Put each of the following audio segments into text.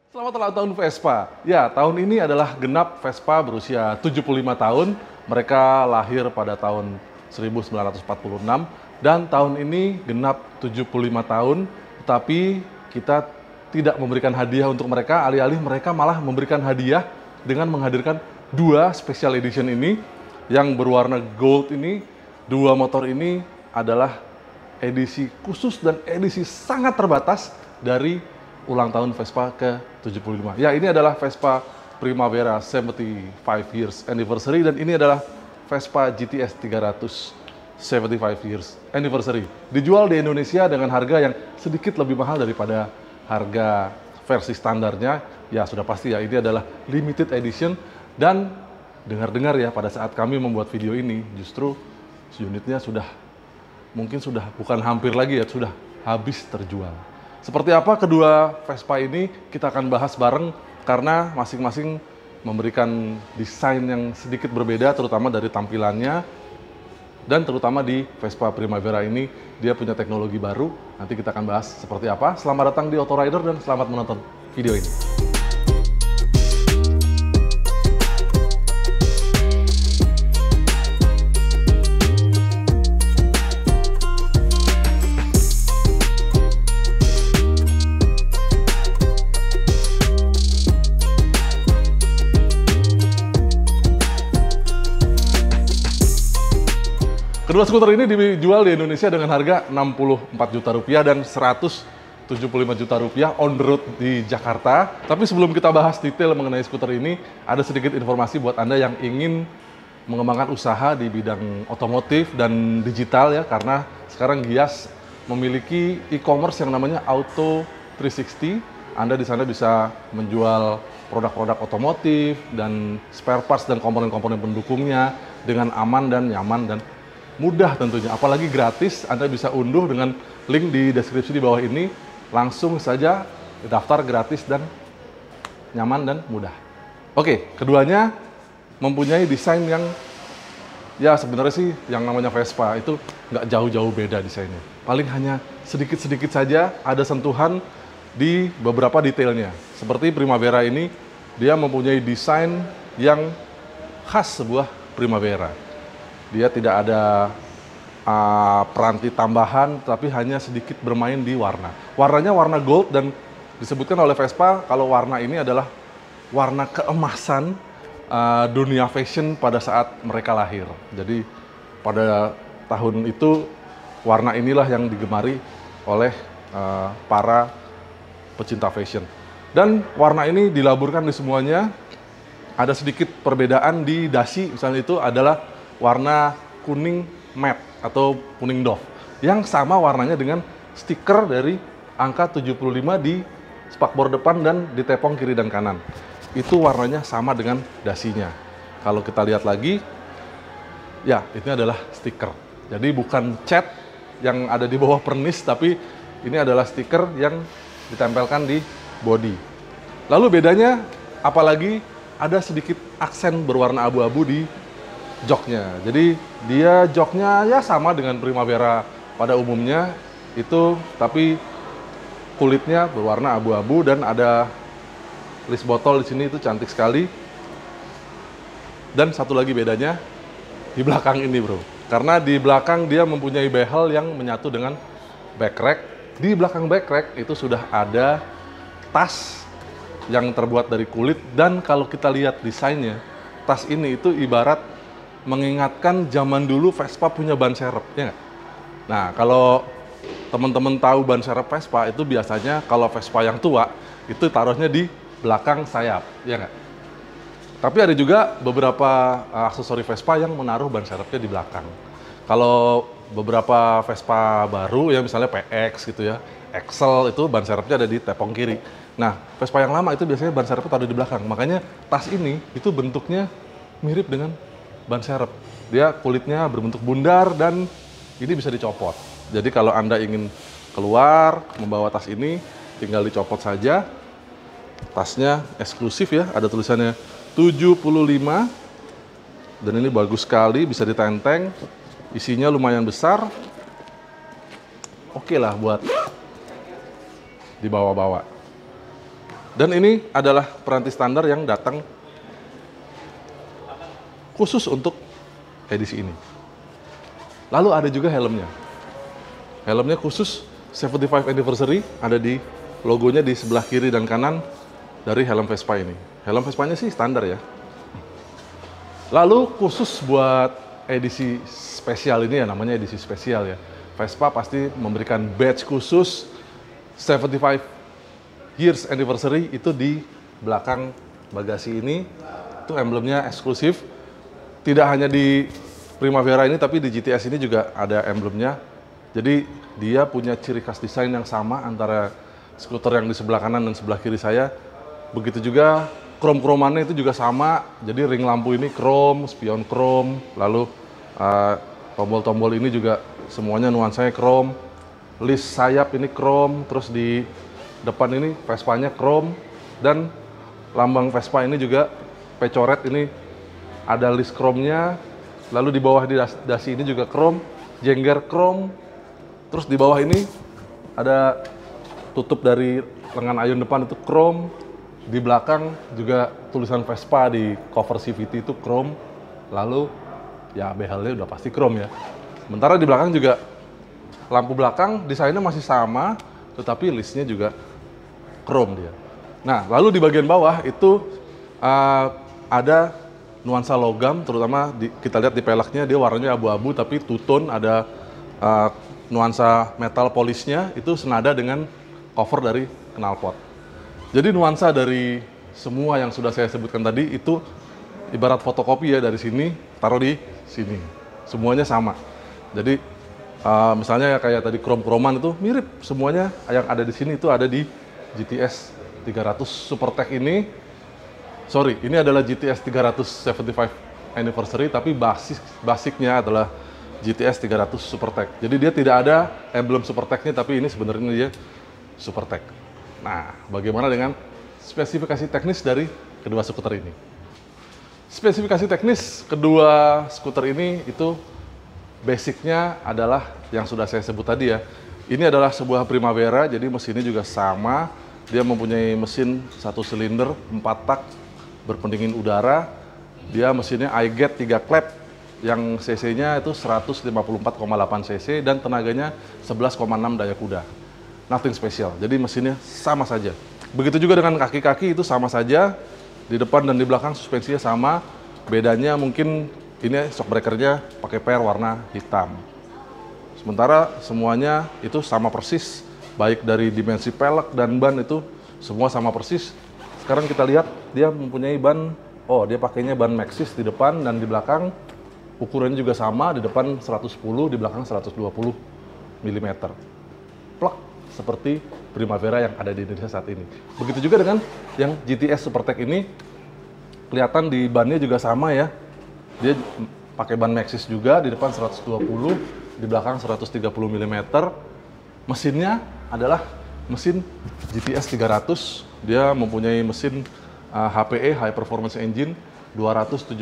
Selamat ulang tahun Vespa. Ya, tahun ini adalah genap Vespa berusia 75 tahun. Mereka lahir pada tahun 1946 dan tahun ini genap 75 tahun. Tetapi kita tidak memberikan hadiah untuk mereka, alih-alih mereka malah memberikan hadiah dengan menghadirkan dua special edition ini yang berwarna gold ini. Dua motor ini adalah edisi khusus dan edisi sangat terbatas dari ulang tahun Vespa ke-75. Ya, ini adalah Vespa Primavera 75 years anniversary dan ini adalah Vespa GTS 300 75 years anniversary. Dijual di Indonesia dengan harga yang sedikit lebih mahal daripada harga versi standarnya. Ya, sudah pasti ya, ini adalah limited edition dan dengar-dengar ya pada saat kami membuat video ini justru unitnya mungkin sudah bukan hampir lagi ya, sudah habis terjual. Seperti apa kedua Vespa ini kita akan bahas bareng karena masing-masing memberikan desain yang sedikit berbeda terutama dari tampilannya dan terutama di Vespa Primavera ini dia punya teknologi baru. Nanti kita akan bahas seperti apa. Selamat datang di Autorider dan selamat menonton video ini. Kedua skuter ini dijual di Indonesia dengan harga 64 juta rupiah dan 175 juta rupiah on the road di Jakarta. Tapi sebelum kita bahas detail mengenai skuter ini, ada sedikit informasi buat Anda yang ingin mengembangkan usaha di bidang otomotif dan digital ya, karena sekarang Gias memiliki e-commerce yang namanya Auto 360. Anda di sana bisa menjual produk-produk otomotif dan spare parts dan komponen-komponen pendukungnya dengan aman dan nyaman dan mudah tentunya, apalagi gratis. Anda bisa unduh dengan link di deskripsi di bawah ini, langsung saja daftar gratis dan nyaman dan mudah. Oke, keduanya mempunyai desain yang ya sebenarnya sih yang namanya Vespa itu nggak jauh-jauh beda desainnya. Paling hanya sedikit-sedikit saja ada sentuhan di beberapa detailnya. Seperti Primavera ini, dia mempunyai desain yang khas sebuah Primavera. Dia tidak ada peranti tambahan, tapi hanya sedikit bermain di warna. Warnanya warna gold dan disebutkan oleh Vespa kalau warna ini adalah warna keemasan dunia fashion pada saat mereka lahir. Jadi pada tahun itu warna inilah yang digemari oleh para pecinta fashion. Dan warna ini dilaburkan di semuanya. Ada sedikit perbedaan di dasi, misalnya itu adalah warna kuning matte atau kuning doff yang sama warnanya dengan stiker dari angka 75 di spakbor depan dan di tepung kiri dan kanan. Itu warnanya sama dengan dasinya. Kalau kita lihat lagi, ya ini adalah stiker. Jadi bukan cat yang ada di bawah pernis, tapi ini adalah stiker yang ditempelkan di bodi. Lalu bedanya, apalagi ada sedikit aksen berwarna abu-abu di joknya. Jadi dia joknya ya sama dengan Primavera pada umumnya itu, tapi kulitnya berwarna abu-abu dan ada list botol di sini, itu cantik sekali. Dan satu lagi bedanya di belakang ini, bro. Karena di belakang dia mempunyai behel yang menyatu dengan backrack. Di belakang backrack itu sudah ada tas yang terbuat dari kulit dan kalau kita lihat desainnya, tas ini itu ibarat mengingatkan zaman dulu Vespa punya ban serep, ya nggak? Nah, kalau teman-teman tahu ban serep Vespa itu biasanya kalau Vespa yang tua itu taruhnya di belakang sayap, ya nggak? Tapi ada juga beberapa aksesori Vespa yang menaruh ban serepnya di belakang. Kalau beberapa Vespa baru ya misalnya PX gitu ya, Excel itu ban serepnya ada di tepung kiri. Nah, Vespa yang lama itu biasanya ban serepnya taruh di belakang. Makanya tas ini itu bentuknya mirip dengan ban serep. Dia kulitnya berbentuk bundar dan ini bisa dicopot. Jadi kalau Anda ingin keluar membawa tas ini, tinggal dicopot saja. Tasnya eksklusif ya, ada tulisannya 75. Dan ini bagus sekali, bisa ditenteng. Isinya lumayan besar. Oke lah buat dibawa-bawa. Dan ini adalah peranti standar yang datang khusus untuk edisi ini. Lalu ada juga helmnya. Helmnya khusus 75 anniversary, ada di logonya di sebelah kiri dan kanan dari helm Vespa ini. Helm Vespanya sih standar ya. Lalu khusus buat edisi spesial ini ya, namanya edisi spesial ya. Vespa pasti memberikan badge khusus 75 years anniversary itu di belakang bagasi ini. Itu emblemnya eksklusif. Tidak hanya di Primavera ini, tapi di GTS ini juga ada emblemnya. Jadi dia punya ciri khas desain yang sama antara skuter yang di sebelah kanan dan sebelah kiri saya. Begitu juga krom-kromannya itu juga sama. Jadi ring lampu ini krom, spion krom, lalu tombol-tombol ini juga semuanya nuansanya krom. List sayap ini krom, terus di depan ini Vespanya krom, dan lambang Vespa ini juga pecoret ini ada list kromnya. Lalu di bawah di dasi ini juga krom, jengger krom. Terus di bawah ini ada tutup dari lengan ayun depan itu krom. Di belakang juga tulisan Vespa di cover CVT itu krom. Lalu ya behelnya udah pasti krom ya. Sementara di belakang juga lampu belakang desainnya masih sama, tetapi listnya juga krom dia. Nah, lalu di bagian bawah itu ada nuansa logam, terutama kita lihat di peleknya dia warnanya abu-abu, tapi two-tone, ada nuansa metal polisnya, itu senada dengan cover dari knalpot. Jadi nuansa dari semua yang sudah saya sebutkan tadi itu ibarat fotokopi ya, dari sini taruh di sini, semuanya sama. Jadi misalnya kayak tadi krom-kroman itu mirip, semuanya yang ada di sini itu ada di GTS 300 Supertech ini. Sorry, ini adalah GTS 375 anniversary, tapi basicnya adalah GTS 300 Supertech. Jadi dia tidak ada emblem Supertech-nya, tapi ini sebenarnya dia Supertech. Nah, bagaimana dengan spesifikasi teknis dari kedua skuter ini? Spesifikasi teknis kedua skuter ini itu basicnya adalah yang sudah saya sebut tadi ya. Ini adalah sebuah Primavera, jadi mesinnya juga sama. Dia mempunyai mesin 1 silinder 4 tak berpendingin udara. Dia mesinnya iGet 3 klep yang cc-nya itu 154,8 cc dan tenaganya 11,6 daya kuda. Nothing special. Jadi mesinnya sama saja. Begitu juga dengan kaki-kaki itu sama saja. Di depan dan di belakang suspensinya sama. Bedanya mungkin ini shock breaker-nya pakai per warna hitam. Sementara semuanya itu sama persis. Baik dari dimensi pelek dan ban itu semua sama persis. Sekarang kita lihat dia mempunyai ban, dia pakainya ban Maxxis di depan dan di belakang. Ukurannya juga sama, di depan 110, di belakang 120 mm. Plek seperti Primavera yang ada di Indonesia saat ini. Begitu juga dengan yang GTS Supertech ini, kelihatan di bannya juga sama ya. Dia pakai ban Maxxis juga, di depan 120, di belakang 130 mm. Mesinnya adalah mesin GTS 300. Dia mempunyai mesin HPE, High Performance Engine, 278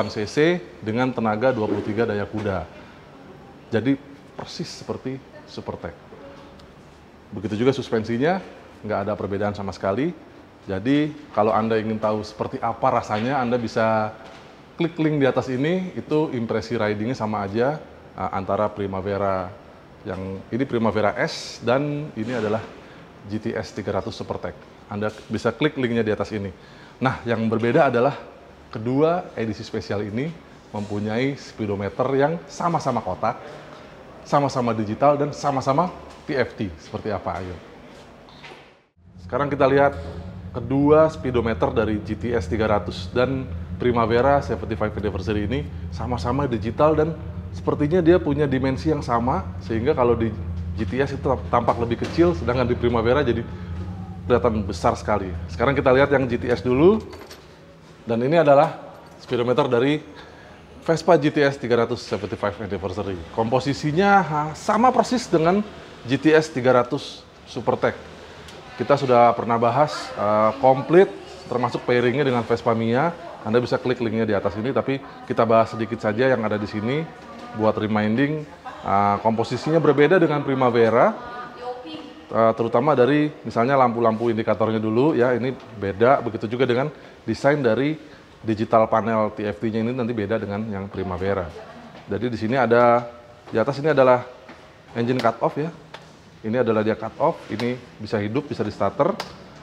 cc dengan tenaga 23 daya kuda. Jadi persis seperti Supertech. Begitu juga suspensinya, nggak ada perbedaan sama sekali. Jadi kalau Anda ingin tahu seperti apa rasanya, Anda bisa klik link di atas ini, itu impresi ridingnya sama aja antara Primavera yang ini Primavera S dan ini adalah GTS 300 Supertech. Anda bisa klik linknya di atas ini. Nah, yang berbeda adalah kedua edisi spesial ini mempunyai speedometer yang sama-sama kotak, sama-sama digital, dan sama-sama TFT. Seperti apa? Ayo. Sekarang kita lihat kedua speedometer dari GTS 300 dan Primavera 75 Anniversary ini sama-sama digital dan sepertinya dia punya dimensi yang sama, sehingga kalau di GTS itu tampak lebih kecil, sedangkan di Primavera jadi kelihatan besar sekali. Sekarang kita lihat yang GTS dulu, dan ini adalah speedometer dari Vespa GTS 375 Anniversary. Komposisinya sama persis dengan GTS 300 Supertech. Kita sudah pernah bahas komplit, termasuk pairingnya dengan Vespa Mia. Anda bisa klik linknya di atas ini, tapi kita bahas sedikit saja yang ada di sini buat reminding. Komposisinya berbeda dengan Primavera, terutama dari misalnya lampu-lampu indikatornya dulu ya, ini beda. Begitu juga dengan desain dari digital panel TFT-nya ini nanti beda dengan yang Primavera. Jadi di sini ada, di atas ini adalah engine cut off ya. Ini adalah dia cut off, ini bisa hidup, bisa di starter.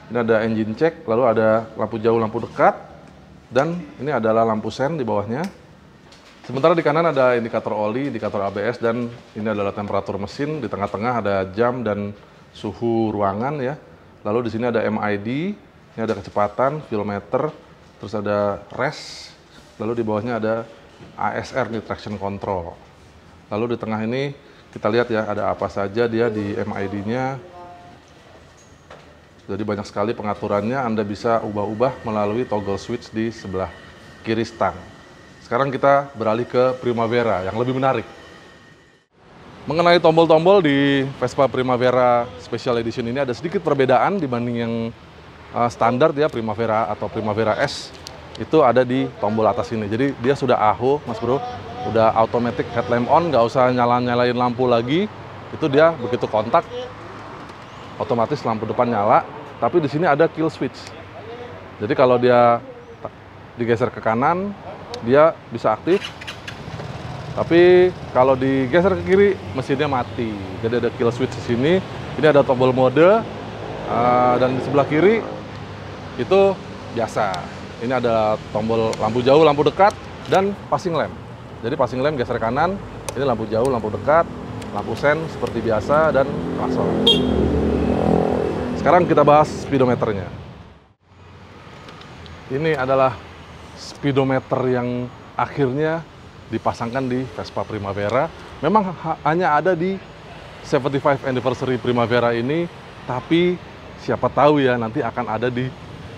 Ini ada engine check, lalu ada lampu jauh, lampu dekat, dan ini adalah lampu sen di bawahnya. Sementara di kanan ada indikator oli, indikator ABS, dan ini adalah temperatur mesin. Di tengah-tengah ada jam dan suhu ruangan ya. Lalu di sini ada MID, ini ada kecepatan, fuel meter, terus ada res, lalu di bawahnya ada ASR, nih traction control. Lalu di tengah ini kita lihat ya, ada apa saja dia di MID-nya. Jadi banyak sekali pengaturannya, Anda bisa ubah-ubah melalui toggle switch di sebelah kiri stang. Sekarang kita beralih ke Primavera yang lebih menarik. Mengenai tombol-tombol di Vespa Primavera Special Edition ini ada sedikit perbedaan dibanding yang standar ya, Primavera atau Primavera S. Itu ada di tombol atas ini. Jadi dia sudah AHO, Mas Bro. Udah automatic headlamp on, nggak usah nyalain lampu lagi. Itu dia begitu kontak, otomatis lampu depan nyala. Tapi di sini ada kill switch. Jadi kalau dia digeser ke kanan, dia bisa aktif. Tapi kalau digeser ke kiri, mesinnya mati. Jadi ada kill switch di sini. Ini ada tombol mode, dan di sebelah kiri itu biasa. Ini ada tombol lampu jauh, lampu dekat, dan passing lamp. Jadi passing lamp geser kanan, ini lampu jauh, lampu dekat, lampu sen seperti biasa, dan klakson. Sekarang kita bahas speedometernya. Ini adalah speedometer yang akhirnya dipasangkan di Vespa Primavera. Memang hanya ada di 75 anniversary Primavera ini, tapi siapa tahu ya nanti akan ada di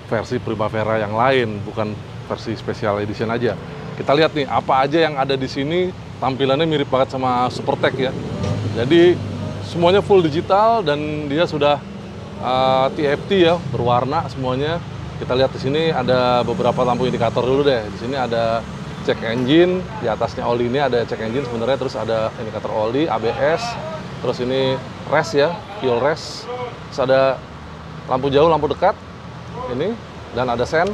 versi Primavera yang lain, bukan versi special edition aja. Kita lihat nih apa aja yang ada di sini, tampilannya mirip banget sama Supertech ya. Jadi semuanya full digital dan dia sudah TFT ya, berwarna semuanya. Kita lihat di sini ada beberapa lampu indikator dulu deh. Di sini ada check engine, di atasnya oli ini ada check engine sebenarnya, terus ada indikator oli, ABS, terus ini res ya, fuel res, terus ada lampu jauh, lampu dekat, ini, dan ada sen.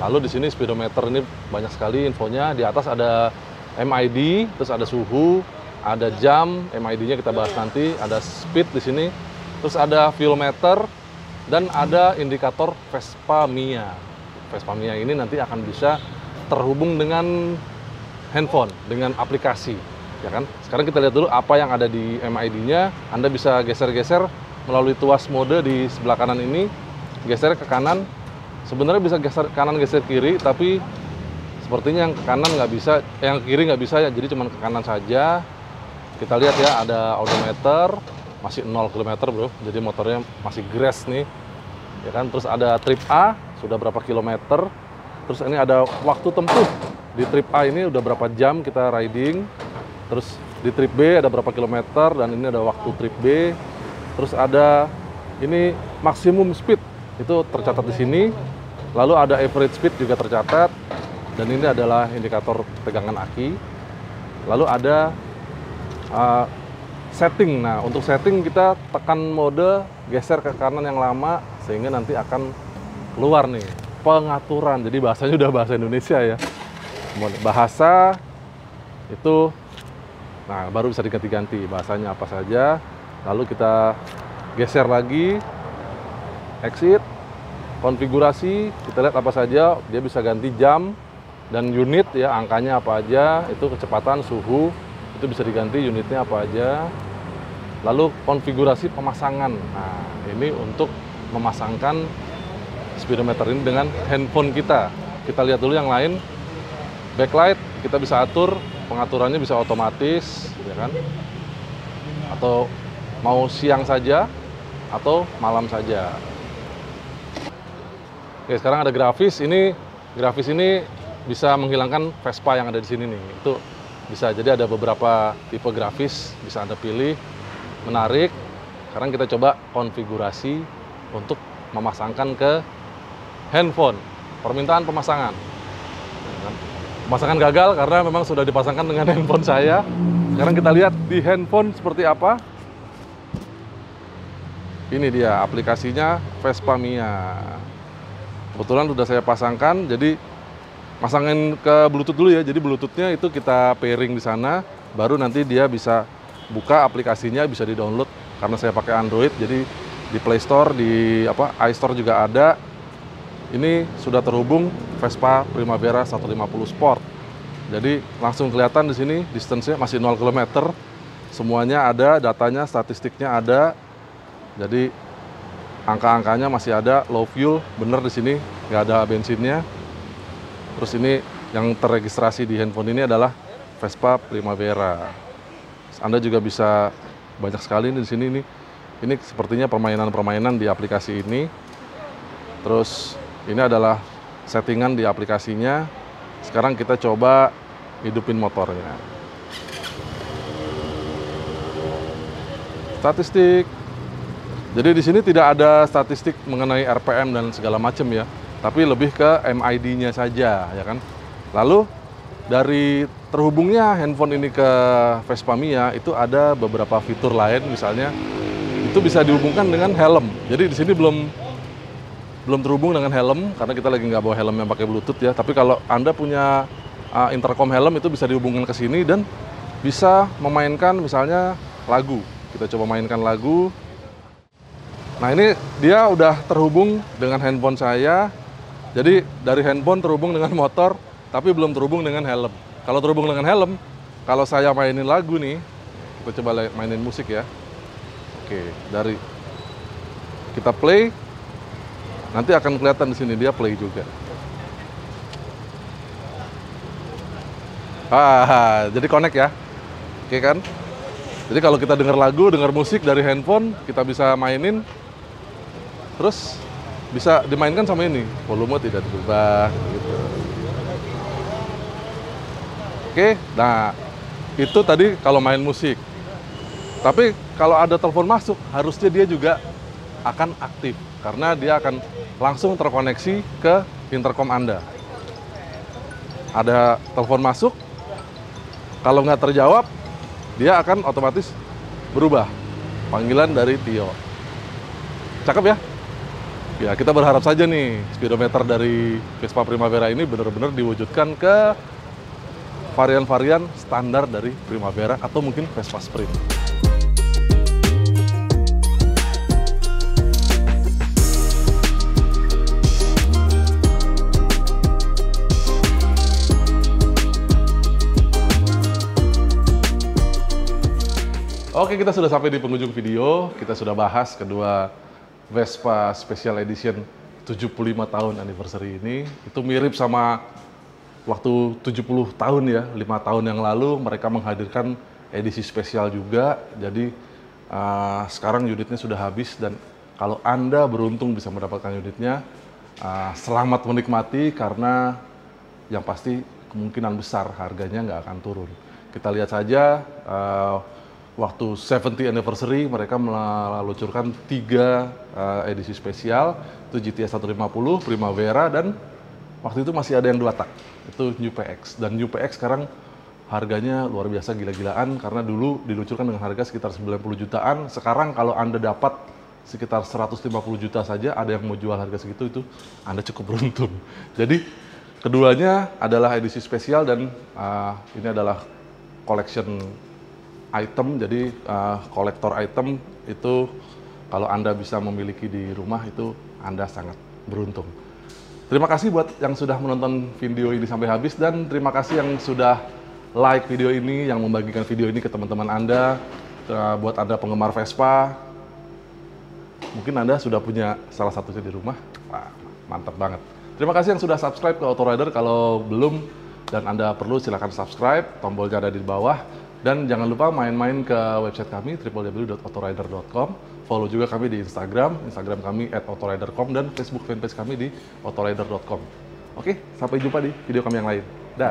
Lalu di sini speedometer ini banyak sekali infonya. Di atas ada MID, terus ada suhu, ada jam, MID-nya kita bahas nanti, ada speed di sini, terus ada fuel meter, dan ada indikator Vespa Mia. Vespa Mia ini nanti akan bisa terhubung dengan handphone, dengan aplikasi, ya kan? Sekarang kita lihat dulu apa yang ada di MID-nya. Anda bisa geser-geser melalui tuas mode di sebelah kanan ini, geser ke kanan. Sebenarnya bisa geser kanan, geser kiri, tapi sepertinya yang ke kanan nggak bisa, yang ke kiri nggak bisa ya, jadi cuma ke kanan saja. Kita lihat ya, ada odometer, masih 0 km bro, jadi motornya masih grass nih, ya kan. Terus ada trip A, sudah berapa kilometer. Terus ini ada waktu tempuh, di trip A ini udah berapa jam kita riding. Terus di trip B ada berapa kilometer, dan ini ada waktu trip B. Terus ada ini maksimum speed, itu tercatat di sini. Lalu ada average speed juga tercatat, dan ini adalah indikator tegangan aki. Lalu ada setting. Nah, untuk setting kita tekan mode, geser ke kanan yang lama, sehingga nanti akan keluar nih pengaturan. Jadi bahasanya udah bahasa Indonesia ya. Bahasa itu, nah baru bisa diganti-ganti bahasanya apa saja. Lalu kita geser lagi, exit, konfigurasi, kita lihat apa saja. Dia bisa ganti jam dan unit ya, angkanya apa aja, itu kecepatan, suhu, itu bisa diganti unitnya apa aja. Lalu konfigurasi pemasangan. Nah, ini untuk memasangkan speedometer ini dengan handphone kita. Kita lihat dulu yang lain. Backlight kita bisa atur, pengaturannya bisa otomatis, ya kan? Atau mau siang saja atau malam saja. Oke, sekarang ada grafis. Grafis ini bisa menghilangkan Vespa yang ada di sini nih. Itu bisa, jadi ada beberapa tipe grafis bisa Anda pilih, menarik. Sekarang kita coba konfigurasi untuk memasangkan ke handphone. Permintaan pemasangan. Pemasangan gagal karena memang sudah dipasangkan dengan handphone saya. Sekarang kita lihat di handphone seperti apa. Ini dia aplikasinya Vespa Mia. Kebetulan sudah saya pasangkan, jadi pasangin ke Bluetooth dulu ya. Jadi Bluetoothnya itu kita pairing di sana, baru nanti dia bisa buka aplikasinya, bisa di-download. Karena saya pakai Android, jadi di Play Store, di iStore juga ada. Ini sudah terhubung Vespa Primavera 150 Sport. Jadi langsung kelihatan di sini distance-nya masih 0 km. Semuanya ada, datanya, statistiknya ada. Jadi angka-angkanya masih ada, low fuel, bener di sini, nggak ada bensinnya. Terus ini yang terregistrasi di handphone ini adalah Vespa Primavera. Anda juga bisa banyak sekali di sini nih. Ini sepertinya permainan-permainan di aplikasi ini. Terus ini adalah settingan di aplikasinya. Sekarang kita coba hidupin motornya. Statistik. Jadi di sini tidak ada statistik mengenai RPM dan segala macam ya, tapi lebih ke MID-nya saja, ya kan. Lalu dari terhubungnya handphone ini ke Vespa Mia itu ada beberapa fitur lain, misalnya itu bisa dihubungkan dengan helm. Jadi di sini belum terhubung dengan helm karena kita lagi nggak bawa helm yang pakai Bluetooth ya. Tapi kalau Anda punya intercom helm itu bisa dihubungkan ke sini dan bisa memainkan misalnya lagu. Kita coba mainkan lagu. Nah ini dia udah terhubung dengan handphone saya. Jadi dari handphone terhubung dengan motor, tapi belum terhubung dengan helm. Kalau terhubung dengan helm, kalau saya mainin lagu nih, kita coba mainin musik ya. Oke, dari kita play, nanti akan kelihatan di sini dia play juga. Jadi connect ya. Oke kan? Jadi kalau kita dengar lagu, dengar musik dari handphone, kita bisa mainin. Terus bisa dimainkan sama ini, volume tidak berubah gitu. Oke, nah itu tadi kalau main musik. Tapi kalau ada telepon masuk, harusnya dia juga akan aktif karena dia akan langsung terkoneksi ke intercom Anda. Ada telepon masuk, kalau nggak terjawab, dia akan otomatis berubah. Panggilan dari Tio. Cakep ya? Ya, kita berharap saja nih speedometer dari Vespa Primavera ini benar-benar diwujudkan ke varian-varian standar dari Primavera atau mungkin Vespa Sprint. Oke, kita sudah sampai di penghujung video. Kita sudah bahas kedua Vespa Special Edition 75 tahun anniversary ini. Itu mirip sama waktu 70 tahun ya, 5 tahun yang lalu mereka menghadirkan edisi spesial juga. Jadi sekarang unitnya sudah habis dan kalau Anda beruntung bisa mendapatkan unitnya, selamat menikmati karena yang pasti kemungkinan besar harganya nggak akan turun. Kita lihat saja waktu 70 anniversary mereka meluncurkan 3 edisi spesial, itu GTS 150, Primavera, dan waktu itu masih ada yang 2 tak, itu New PX. Dan New PX sekarang harganya luar biasa gila-gilaan karena dulu diluncurkan dengan harga sekitar 90 jutaan, sekarang kalau Anda dapat sekitar 150 juta saja, ada yang mau jual harga segitu, itu Anda cukup beruntung. Jadi keduanya adalah edisi spesial dan ini adalah collection item, jadi kolektor item itu kalau Anda bisa memiliki di rumah itu Anda sangat beruntung. Terima kasih buat yang sudah menonton video ini sampai habis dan terima kasih yang sudah like video ini, yang membagikan video ini ke teman-teman Anda. Buat Anda penggemar Vespa, mungkin Anda sudah punya salah satunya di rumah. Wah, mantap banget. Terima kasih yang sudah subscribe ke Autorider. Kalau belum dan Anda perlu silahkan subscribe, tombolnya ada di bawah. Dan jangan lupa main-main ke website kami www.autorider.com. Follow juga kami di Instagram kami @autorider.com dan Facebook fanpage kami di autorider.com. Oke, sampai jumpa di video kami yang lain. Dah.